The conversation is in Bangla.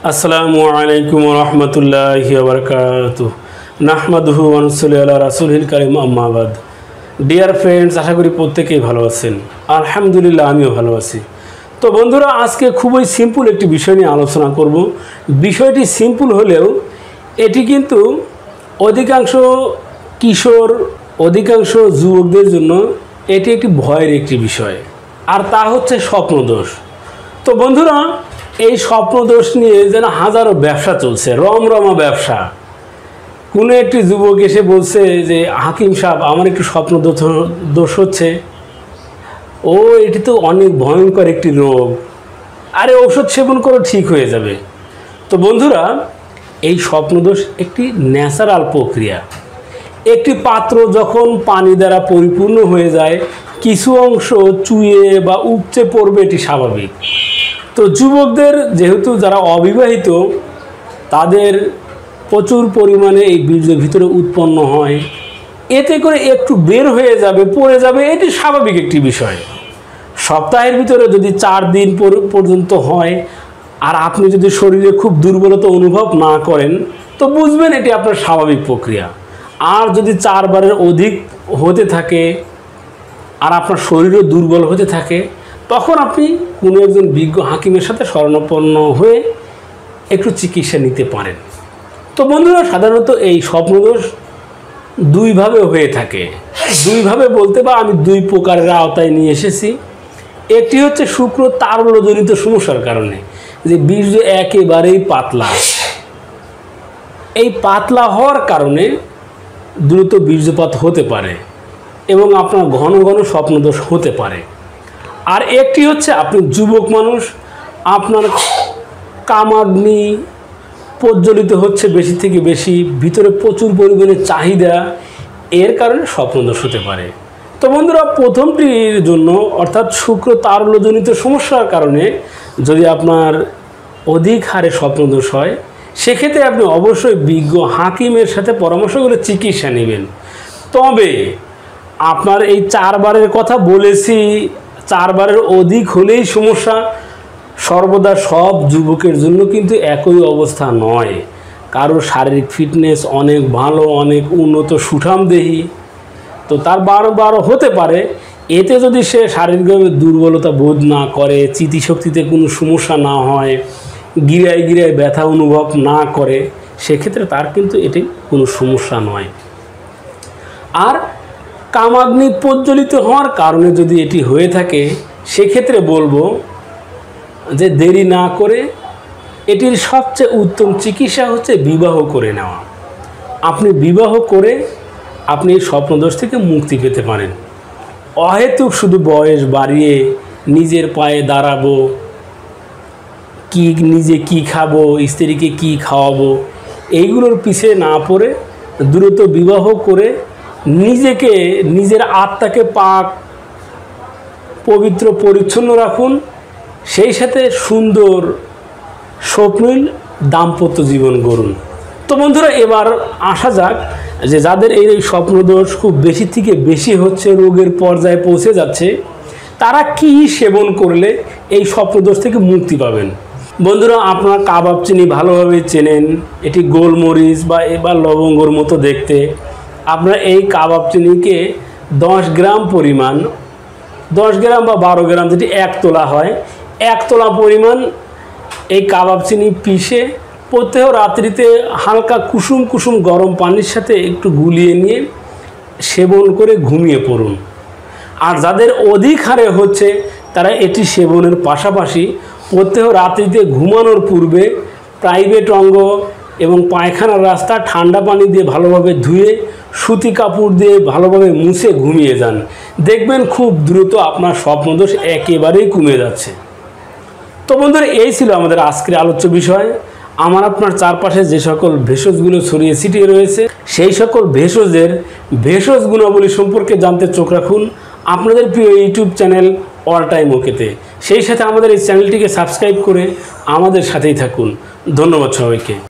আসসালামু আলাইকুম ওয়া রাহমাতুল্লাহি ওয়া বারাকাতুহু নাহমাদুহু ওয়া নুসাল্লি আলা রাসূলিল কারীম আম্মা বাদ। ডিয়ার ফ্রেন্ডস, আশা করি প্রত্যেকেই ভালো আছেন। আলহামদুলিল্লাহ, আমিও ভালো আছি। তো বন্ধুরা, আজকে খুবই সিম্পল একটি বিষয় নিয়ে আলোচনা করব। বিষয়টি সিম্পল হলেও এটি কিন্তু অধিকাংশ কিশোর, অধিকাংশ যুবকদের জন্য এটি একটি ভয়ের একটি বিষয়, আর তা হচ্ছে স্বপ্নদোষ। তো বন্ধুরা, এই স্বপ্নদোষ নিয়ে যেন হাজারো ব্যবসা চলছে, রমরমা ব্যবসা। কোনো একটি যুবক এসে বলছে যে হাকিম সাহেব, আমার একটু স্বপ্নদোষ হচ্ছে। ও, এটি তো অনেক ভয়ঙ্কর একটি রোগ, আরে ঔষধ সেবন করো, ঠিক হয়ে যাবে। তো বন্ধুরা, এই স্বপ্নদোষ একটি ন্যাচারাল প্রক্রিয়া। একটি পাত্র যখন পানি দ্বারা পরিপূর্ণ হয়ে যায়, কিছু অংশ চুইয়ে বা উপচে পড়বে, এটি স্বাভাবিক। তো যুবকদের, যেহেতু যারা অবিবাহিত, তাদের প্রচুর পরিমাণে এই বীর্যের ভিতরে উৎপন্ন হয়, এতে করে একটু বের হয়ে যাবে, পড়ে যাবে, এটি স্বাভাবিক একটি বিষয়। সপ্তাহের ভিতরে যদি 4 দিন পর্যন্ত হয়, আর আপনি যদি শরীরে খুব দুর্বলতা অনুভব না করেন, তো বুঝবেন এটি আপনার স্বাভাবিক প্রক্রিয়া। আর যদি 4 বারের অধিক হতে থাকে আর আপনার শরীরও দুর্বল হতে থাকে, তখন আপনি কোনো একজন বিজ্ঞ হাকিমের সাথে শরণাপন্ন হয়ে একটু চিকিৎসা নিতে পারেন। তো বন্ধুরা, সাধারণত এই স্বপ্নদোষ দুইভাবে হয়ে থাকে। দুইভাবে বলতে বা আমি 2 প্রকারের আওতায় নিয়ে এসেছি। একটি হচ্ছে শুক্র তারল্যজনিত সমস্যার কারণে, যে বীর্য একেবারেই পাতলা। এই পাতলা হওয়ার কারণে দ্রুত বীর্যপাত হতে পারে এবং আপনার ঘন ঘন স্বপ্নদোষ হতে পারে। আর একটি হচ্ছে আপনি যুবক মানুষ, আপনার কামাগ্নি প্রজ্বলিত হচ্ছে বেশি থেকে বেশি, ভিতরে প্রচুর পরিমাণে চাহিদা, এর কারণে স্বপ্নদোষ হতে পারে। তো বন্ধুরা, প্রথমটির জন্য অর্থাৎ শুক্র তারল্যজনিত সমস্যার কারণে যদি আপনার অধিক হারে স্বপ্নদোষ হয়, সেক্ষেত্রে আপনি অবশ্যই বিজ্ঞ হাকিমের সাথে পরামর্শ করে চিকিৎসা নেবেন। তবে আপনার এই 4 বারের কথা বলেছি, 4 বারের অধিক হলেই সমস্যা। সর্বদা সব যুবকের জন্য কিন্তু একই অবস্থা নয়। কারো শারীরিক ফিটনেস অনেক ভালো, অনেক উন্নত সুঠামদেহী, তো তার 12 হতে পারে। এতে যদি সে শারীরিকভাবে দুর্বলতা বোধ না করে, স্মৃতিশক্তিতে কোনো সমস্যা না হয়, গিরায় গিরায় ব্যথা অনুভব না করে, সেক্ষেত্রে তার কিন্তু এটি কোনো সমস্যা নয়। আর কামাগ্নি প্রজ্বলিত হওয়ার কারণে যদি এটি হয়ে থাকে, সেক্ষেত্রে বলবো যে দেরি না করে এটির সবচেয়ে উত্তম চিকিৎসা হচ্ছে বিবাহ করে নেওয়া। আপনি বিবাহ করে আপনি এই স্বপ্নদোষ থেকে মুক্তি পেতে পারেন। অহেতুক শুধু বয়স বাড়িয়ে নিজের পায়ে দাঁড়াবো, নিজে কি খাবো, স্ত্রীকে কি খাওয়াবো, এইগুলোর পিছিয়ে না পড়ে দ্রুত বিবাহ করে নিজেকে, নিজের আত্মাকে পাক পবিত্র পরিচ্ছন্ন রাখুন। সেই সাথে সুন্দর স্বপ্নিল দাম্পত্য জীবন গড়ুন। তো বন্ধুরা, এবার আসা যাক যে যাদের এই স্বপ্নদোষ খুব বেশি থেকে বেশি হচ্ছে, রোগের পর্যায়ে পৌঁছে যাচ্ছে, তারা কি সেবন করলে এই স্বপ্নদোষ থেকে মুক্তি পাবেন। বন্ধুরা, আপনারা কাবাব চিনি ভালোভাবে চেনেন, এটি গোলমরিচ বা লবঙ্গর মতো দেখতে। আপনারা এই কাবাব চিনিকে 10 গ্রাম পরিমাণ, 10 গ্রাম বা 12 গ্রাম, যেটি 1 তোলা হয়, 1 তোলা পরিমাণ এই কাবাব চিনি পিষে প্রত্যেক রাত্রিতে হালকা কুসুম কুসুম গরম পানির সাথে একটু গুলিয়ে নিয়ে সেবন করে ঘুমিয়ে পড়ুন। আর যাদের অধিক হারে হচ্ছে, তারা এটি সেবনের পাশাপাশি প্রত্যেক রাত্রিতে ঘুমানোর পূর্বে প্রাইভেট অঙ্গ এবং পায়খানার রাস্তা ঠান্ডা পানি দিয়ে ভালোভাবে ধুয়ে সুতি কাপড় দিয়ে ভালোভাবে মুছে ঘুমিয়ে যান। দেখবেন খুব দ্রুত আপনার স্বপ্নদোষ একেবারেই কমে যাচ্ছে। তো বন্ধুরা, এই ছিল আমাদের আজকের আলোচ্য বিষয়। আমার আপনার চারপাশে যে সকল ভেষজগুলো ছড়িয়ে ছিটিয়ে রয়েছে, সেই সকল ভেষজ গুণাবলী সম্পর্কে জানতে চোখ রাখুন আপনাদের প্রিয় ইউটিউব চ্যানেল অল টাইম ওকেতে। সেই সাথে আমাদের এই চ্যানেলটিকে সাবস্ক্রাইব করে আমাদের সাথেই থাকুন। ধন্যবাদ সবাইকে।